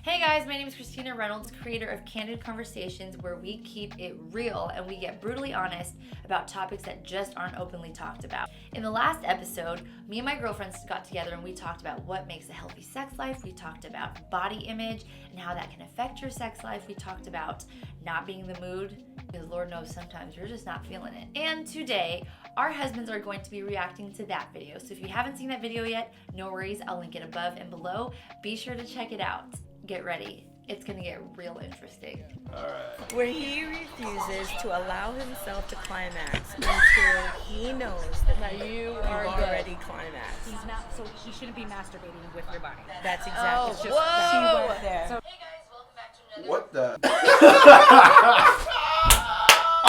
Hey guys, my name is Christina Reynolds, creator of Candid Conversations, where we keep it real and we get brutally honest about topics that just aren't openly talked about. In the last episode, me and my girlfriends got together and we talked about what makes a healthy sex life. We talked about body image and how that can affect your sex life. We talked about not being in the mood, because Lord knows sometimes you're just not feeling it. And today, our husbands are going to be reacting to that video. So if you haven't seen that video yet, no worries, I'll link it above and below. Be sure to check it out. Get ready. It's gonna get real interesting. Alright. Where he refuses to allow himself to climax until he knows that you are already climaxed. He's not, so he shouldn't be masturbating with your body. That's exactly. It's just, whoa. she went there. So, hey guys, welcome back to another. What the?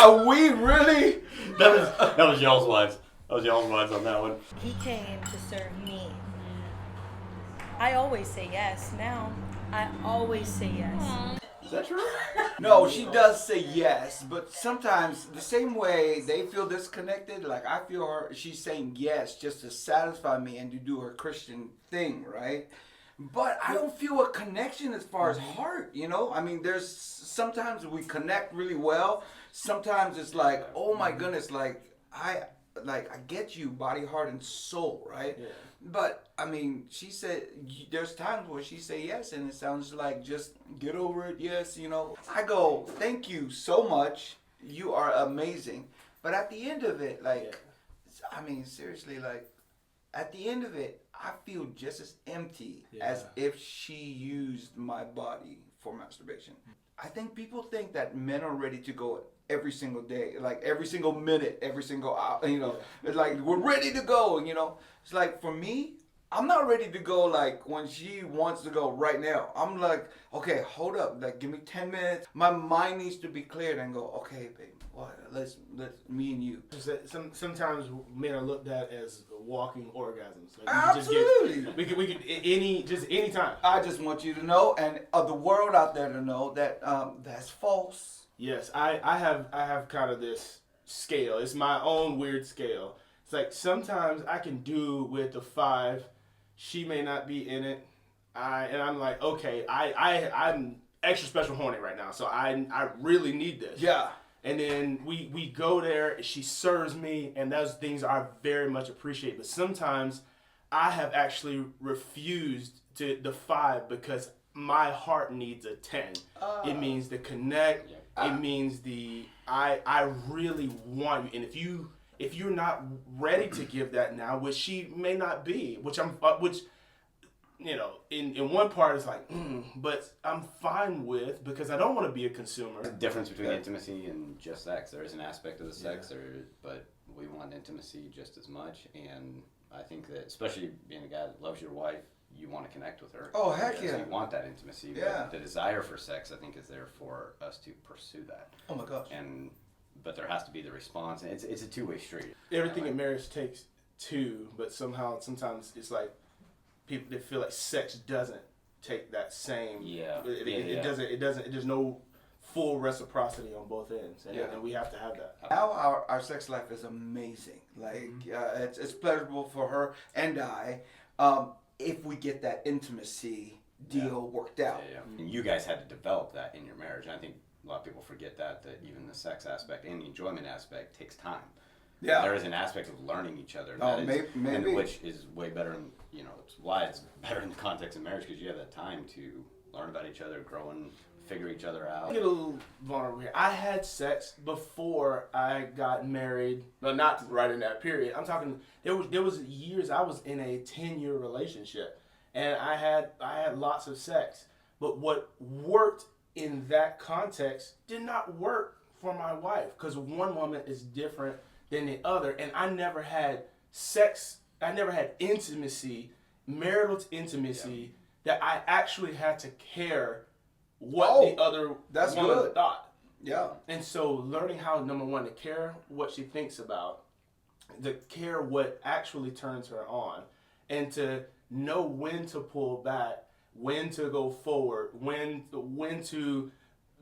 Are we really? That was y'all's wives. That was y'all's wives on that one. He came to serve me. I always say yes now. I always say yes. Is that true? No, she does say yes, but sometimes the same way they feel disconnected, like I feel her, she's saying yes just to satisfy me and to do her Christian thing, right? But I don't feel a connection as far as heart, you know? I mean, there's sometimes we connect really well. Sometimes it's like, oh my goodness, like I get you, body, heart, and soul, right? Yeah. But I mean, she said there's times where she say yes, and it sounds like just get over it. Yes, you know. I go, thank you so much. You are amazing. But at the end of it, like, I mean, seriously, like, at the end of it, I feel just as empty as if she used my body for masturbation. I think people think that men are ready to go every single day, like every single minute, every single hour, you know. It's like, we're ready to go, you know. It's like, for me, I'm not ready to go like when she wants to go right now. I'm like, okay, hold up, like give me 10 minutes. My mind needs to be cleared and go, okay, babe, what? Let's me and you. Sometimes men are looked at as walking orgasms. Like Absolutely. We could any time. I just want you to know, and the world out there to know that that's false. Yes, I have kind of this scale. It's my own weird scale. It's like sometimes I can do with the 5. She may not be in it. I'm like, okay, I'm extra special horny right now, so I really need this. Yeah. And then we go there, she serves me, and those things I very much appreciate. But sometimes I have actually refused the 5 because my heart needs a 10. It means the connect. It means I really want you. And if you're not ready to give that now, which she may not be, which you know, in one part it's like, but I'm fine with, because I don't want to be a consumer. The difference between intimacy and just sex. There is an aspect of the sex, but we want intimacy just as much. And I think that, especially being a guy that loves your wife, you want to connect with her. Oh, heck yeah. You want that intimacy. Yeah. But the desire for sex, I think, is there for us to pursue that. Oh my gosh. But there has to be the response, and it's a two-way street. Everything in marriage takes 2, but sometimes it's like people, they feel like sex doesn't take that same. It doesn't. There's no full reciprocity on both ends, and we have to have that. Now our sex life is amazing. Like it's pleasurable for her and I. If we get that intimacy deal worked out. And you guys had to develop that in your marriage. And I think a lot of people forget that even the sex aspect and the enjoyment aspect takes time. Yeah. There is an aspect of learning each other. Maybe. And which is way better in, it's why it's better in the context of marriage, because you have that time to learn about each other, grow and figure each other out. Get a little vulnerable here. I had sex before I got married, but not right in that period. I'm talking, there was years I was in a 10-year relationship, and I had lots of sex. But what worked in that context did not work for my wife, because one woman is different than the other, and I never had sex. I never had intimacy, marital intimacy, that I actually had to care what the other woman thought. Yeah. And so learning how, number one, to care what she thinks about, to care what actually turns her on, and to know when to pull back, when to go forward, when to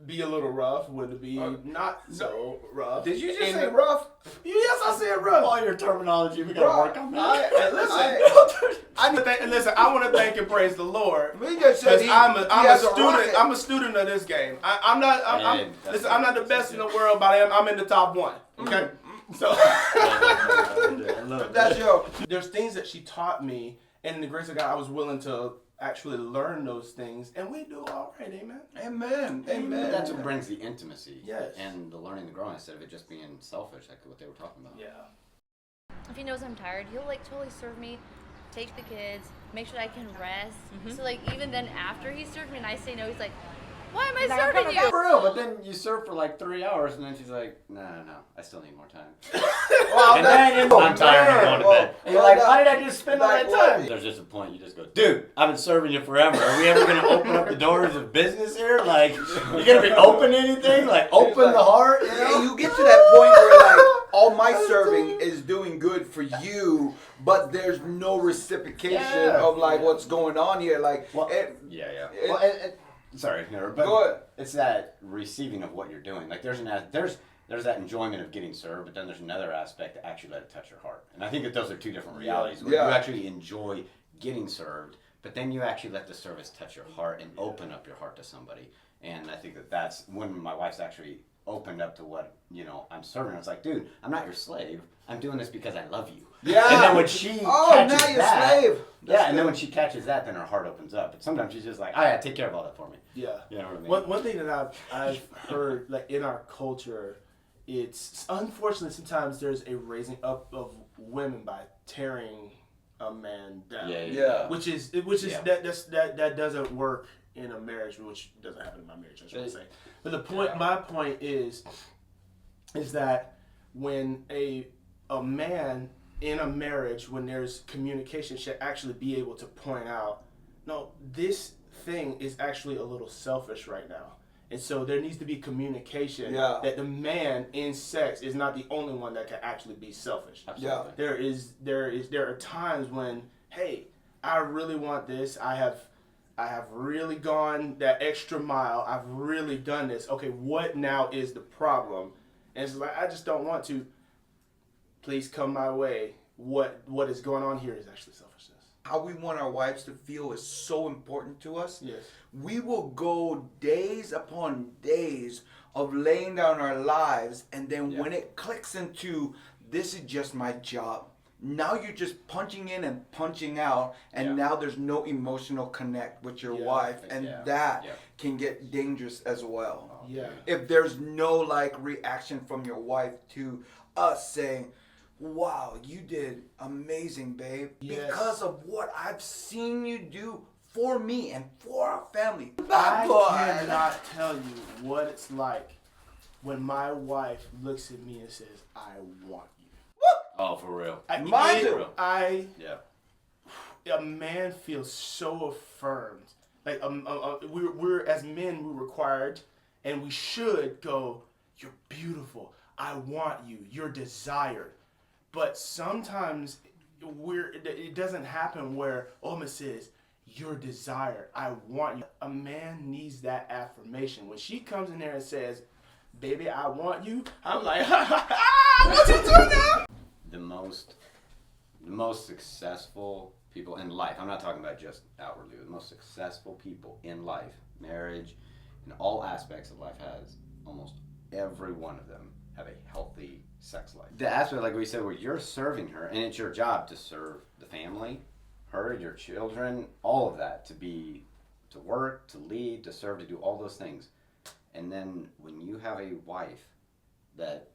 be a little rough, when to be not so rough. Did you just say rough? Yes, I said rough. All your terminology, we gotta work on that. Listen, I want to thank and praise the Lord. We just said I'm a student of this game. I'm not the best in the world, but I'm in the top one. Okay, so there's things that she taught me, and in the grace of God, I was willing to actually learn those things, and we do all right. Amen. Amen. Amen. That's what brings the intimacy. Yes. And the learning and growing instead of it just being selfish, like what they were talking about. Yeah. If he knows I'm tired, he'll like totally serve me, take the kids, make sure I can rest. So like even then after he served me and I say no, he's like, why am I serving you? For real, but then you serve for like 3 hours, and then she's like, no, I still need more time. Well, and then I'm tired, I'm going to bed. And you're like, why did I just spend all that time? There's just a point, you just go, dude, I've been serving you forever. Are we ever going to open up the doors of business here? Like, you going to be open anything? Like, open the heart? You know? You get to that point where like, all my serving is doing good for you, but there's no reciprocation of like what's going on here. Like, well, sorry, but it's that receiving of what you're doing. Like there's that enjoyment of getting served, but then there's another aspect to actually let it touch your heart. And I think that those are two different realities. Where you actually enjoy getting served, but then you actually let the service touch your heart and open up your heart to somebody. And I think that's when my wife's actually opened up to what, I'm serving. I was like, dude, I'm not your slave. I'm doing this because I love you. Yeah. And then when she catches now you're that, slave. and then when she catches that, then her heart opens up. But sometimes she's just like, take care of all that for me. Yeah. You know what I mean? One thing that I've heard, like in our culture, it's unfortunately sometimes there's a raising up of women by tearing a man down. Yeah. Which is that doesn't work in a marriage, which doesn't happen in my marriage, I should say. But my point is that when a man in a marriage, when there's communication, should actually be able to point out, no, this thing is actually a little selfish right now. And so there needs to be communication that the man in sex is not the only one that can actually be selfish. Absolutely. There are times when, hey, I really want this. I have really gone that extra mile. I've really done this. Okay, what now is the problem? And it's like, I just don't want to. Please come my way. What is going on here is actually selfishness. How we want our wives to feel is so important to us. Yes. We will go days upon days of laying down our lives, and then when it clicks into, this is just my job. Now you're just punching in and punching out, and now there's no emotional connect with your wife, and that can get dangerous as well. Yeah. If there's no reaction from your wife to us saying, wow, you did amazing, babe, because of what I've seen you do for me and for our family. I cannot tell you what it's like when my wife looks at me and says, I want you. Oh, for real. A man feels so affirmed. Like we're as men, we're required, and we should go, you're beautiful. I want you. You're desired. But sometimes it doesn't happen where Oma says, you're desired. I want you. A man needs that affirmation. When she comes in there and says, baby, I want you, I'm like, what you doing now? The most successful people in life, I'm not talking about just outwardly, the most successful people in life, marriage, in all aspects of life, has almost every one of them have a healthy sex life. The aspect, like we said, where you're serving her, and it's your job to serve the family, her, your children, all of that, to work, to lead, to serve, to do all those things. And then when you have a wife that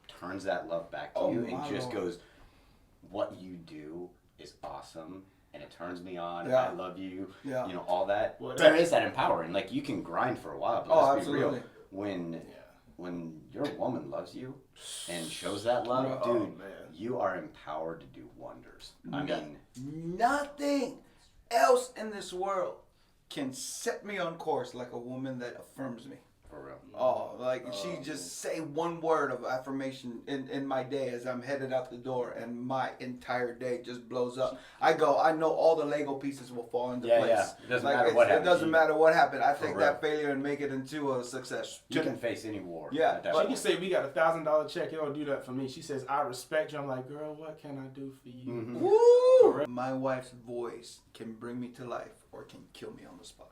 turns that love back to you and just goes, what you do is awesome, and it turns me on, I love you, all that. There is that empowering. Like, you can grind for a while, but let's be real. When your woman loves you and shows that love, dude, you are empowered to do wonders. I mean, nothing else in this world can set me on course like a woman that affirms me. For real. Oh, like she just say one word of affirmation in my day as I'm headed out the door, and my entire day just blows up. I know all the Lego pieces will fall into place. Yeah. It doesn't matter what happens. It doesn't matter what happened. I take real. that failure and make it into a success. You can face any war. Yeah, at that She point. can say, we got $1,000 check. You don't do that for me. She says, I respect you. I'm like, girl, what can I do for you? Mhm. Woo! My wife's voice can bring me to life or can kill me on the spot.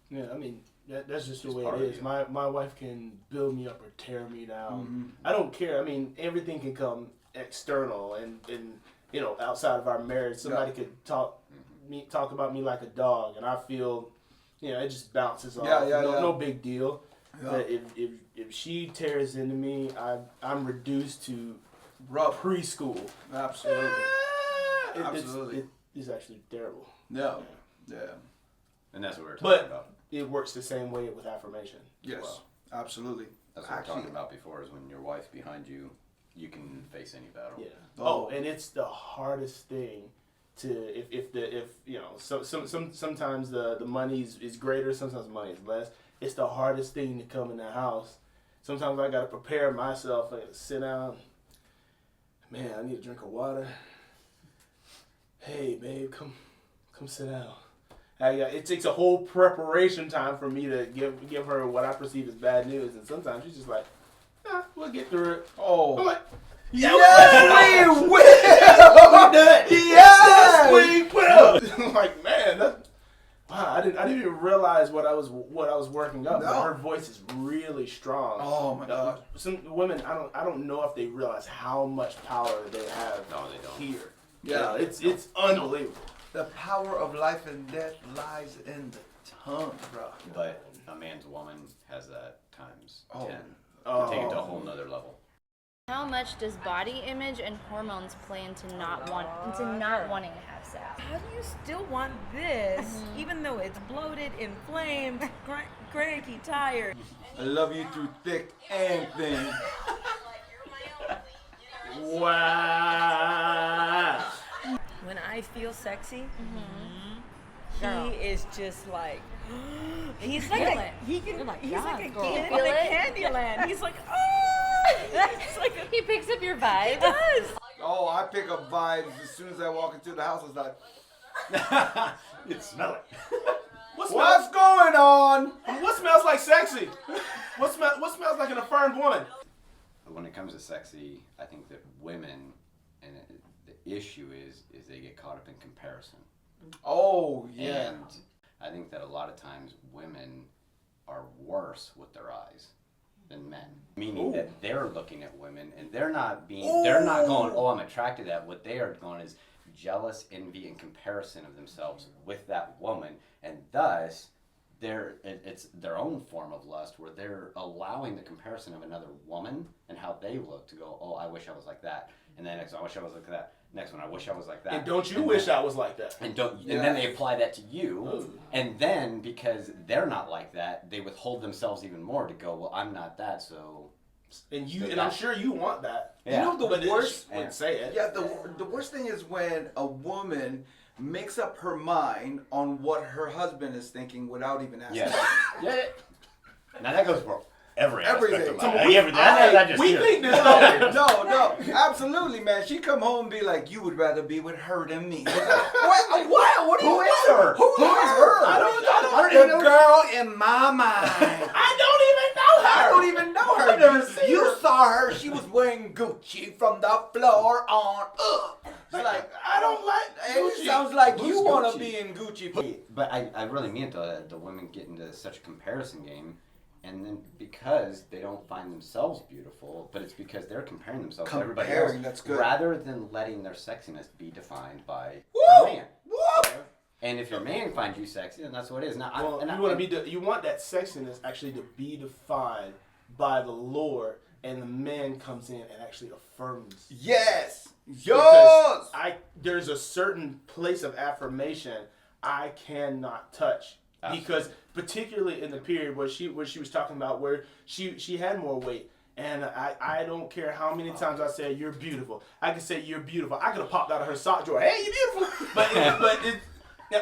Yeah, I mean, that's just the It's way part it of is. you. My wife can build me up or tear me down. Mhm. I don't care. I mean, everything can come external and you know, outside of our marriage. Somebody could talk about me like a dog, and I feel, you know, it just bounces off. No big deal. Yeah. But if she tears into me, I'm reduced to preschool. Absolutely. Absolutely. It's actually terrible. Yeah. Yeah. And that's what we're talking But about. it works the same way with affirmation. as Yes. well. Absolutely. That's what we're talking about before, is when your wife's behind you, you can face any battle. Yeah. Oh. And it's the hardest thing to if you know sometimes the money is greater, sometimes the money is less. It's the hardest thing to come in the house. Sometimes I gotta prepare myself. I gotta sit down. Man, I need a drink of water. Hey, babe, come sit down. It takes a whole preparation time for me to give her what I perceive as bad news, and sometimes she's just like, nah, we'll get through it. Oh. I'm like, yes, we will. Yes, we will. I'm like, man, wow, I didn't even realize what I was working up. No. But her voice is really strong. Oh my God. Some women, I don't know if they realize how much power they have. No, they don't. Here. Yeah. It's unbelievable. The power of life and death lies in the tongue, bro. But a man's woman has that times 10. Oh. Take it to a whole nother level. How much does body image and hormones play into not wanting to have sex? How do you still want this, even though it's bloated, inflamed, cranky, tired? I love you through thick and thin. Wow. When I feel sexy, he is just like, he's like feel a, it. he can, You're like, he's yeah, like a girl. kid You in feel a it? Candyland. He's like, oh, it's like He picks up your vibe. he does. Oh, I pick up vibes as soon as I walk into the house. It's like, You smell it. what's going on? What smells like sexy? What smells like an affirmed woman? But when it comes to sexy, I think that women, and the issue is they get caught up in comparison. Oh, yeah. And I think that a lot of times women are worse with their eyes than men. Meaning that they're looking at women and they're not going, oh, I'm attracted to that. What they are going is jealous, envy, and comparison of themselves with that woman. And thus, it's their own form of lust where they're allowing the comparison of another woman and how they look to go, oh, I wish I was like that. And then next one, I wish I was like that. Next one, I wish I was like that. And don't you wish I was like that? And then they apply that to you, and then because they're not like that, they withhold themselves even more to go, well, I'm not that, so. And I'm sure you want that. Yeah. You know the But worst? wouldn't say it. Yeah, the worst thing is when a woman makes up her mind on what her husband is thinking without even asking. Yeah. Now that goes for every aspect Everything. of life. Not just We you. think this. No, absolutely, man. She come home and be like, you would rather be with her than me. What? What? Who is her? Who is her? I don't even know. The girl in my mind. I don't even know her. I don't even know her. I've never seen You her. saw her. She was wearing Gucci from the floor on up. It's like, I don't like it Gucci. sounds like Who's you want Gucci? to be in Gucci. But I really mean it, though, the women get into such a comparison game, and then because they don't find themselves beautiful, but it's because they're comparing themselves to everybody else, Comparing, that's good. rather than letting their sexiness be defined by Woo! a man. Woo! And if your man finds you sexy, then that's what it is. Now, Well, you want that sexiness actually to be defined by the Lord, and the man comes in and actually affirms. Yes. Because Yes. there's a certain place of affirmation I cannot touch. Because particularly in the period where she was talking about where she had more weight, and I don't care how many times I said you're beautiful. I could say you're beautiful. I could have popped out of her sock drawer. Hey, you're beautiful. But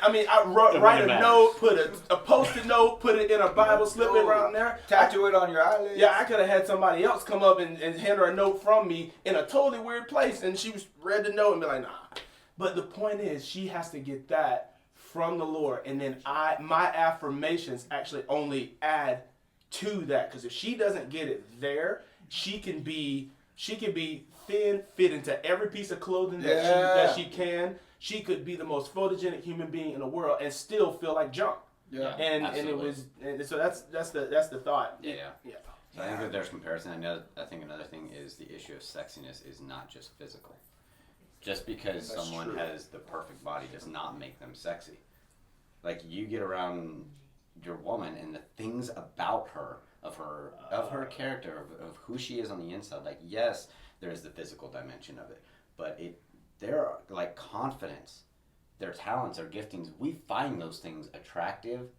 I mean, I write a note, put a post-it note, put it in a Bible, slip it around there. Tattoo it on your eyelids. Yeah, I could have had somebody else come up and hand her a note from me in a totally weird place, and she was read the note and be like, nah. But the point is, she has to get that from the Lord, and then my affirmations actually only add to that. Because if she doesn't get it there, she can be thin, fit into every piece of clothing that she can. She could be the most photogenic human being in the world and still feel like junk. Yeah, and it was, and so that's the thought. Yeah. So I think that there's comparison. I think another thing is the issue of sexiness is not just physical. Just because someone has the perfect body does not make them sexy. Like, you get around your woman and the things about her, of her character, of who she is on the inside. Like, yes, there's the physical dimension of it, but their like confidence, their talents, their giftings, we find those things attractive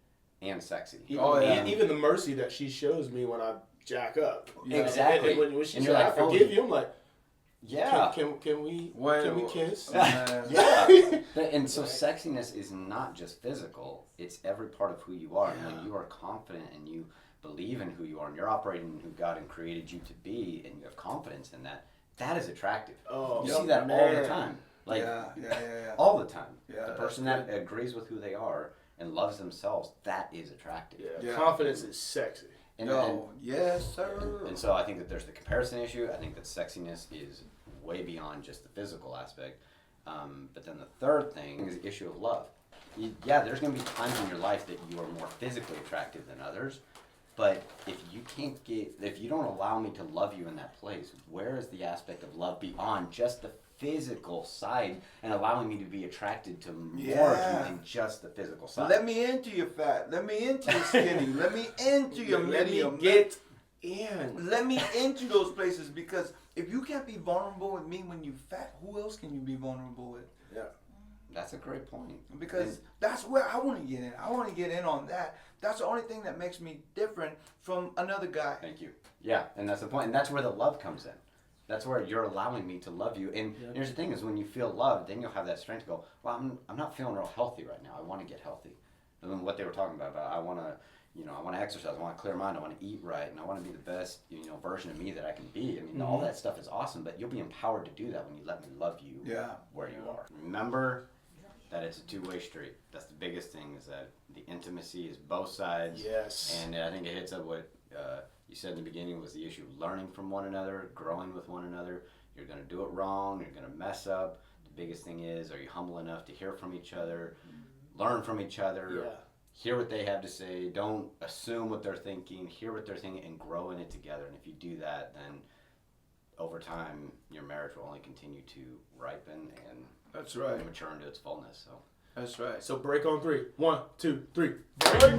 and sexy. Even the mercy that she shows me when I jack up. Exactly. And when she said, I forgive you, I'm like, yeah. Can we kiss? Yeah. And so sexiness is not just physical, it's every part of who you are. And when you are confident and you believe in who you are and you're operating in who God created you to be and you have confidence in that, that is attractive. You see that all the time. Like, all the time. Yeah, the person that agrees with who they are and loves themselves, that is attractive. Confidence is sexy. Yes, sir. And so I think that there's the comparison issue. I think that sexiness is way beyond just the physical aspect. But then the third thing is the issue of love. There's going to be times in your life that you are more physically attractive than others. But if you don't allow me to love you in that place, where is the aspect of love beyond just the physical side and allowing me to be attracted to more of you than just the physical side? Let me into your fat. Let me into your skinny. Let me into your medium. Let me get in. Let me into those places, because if you can't be vulnerable with me when you fat, who else can you be vulnerable with? Yeah. That's a great point. Because that's where I want to get in. I want to get in on that. That's the only thing that makes me different from another guy. Thank you. Yeah, and that's the point. And that's where the love comes in. That's where you're allowing me to love you. And here's the thing is, when you feel loved, then you'll have that strength to go, well, I'm not feeling real healthy right now. I want to get healthy. And then what they were talking about I want to exercise. I want a clear mind. I want to eat right. And I want to be the best, version of me that I can be. I mean, all that stuff is awesome, but you'll be empowered to do that when you let me love you where you are. Remember that it's a two-way street. That's the biggest thing, is that the intimacy is both sides. Yes. And I think it hits up what you said in the beginning was the issue of learning from one another, growing with one another. You're going to do it wrong. You're going to mess up. The biggest thing is, are you humble enough to hear from each other, learn from each other, hear what they have to say, don't assume what they're thinking, hear what they're thinking, and grow in it together. And if you do that, then over time, your marriage will only continue to ripen and That's right. mature into its fullness. So That's right. So break on 3. 1, 2, 3. Break.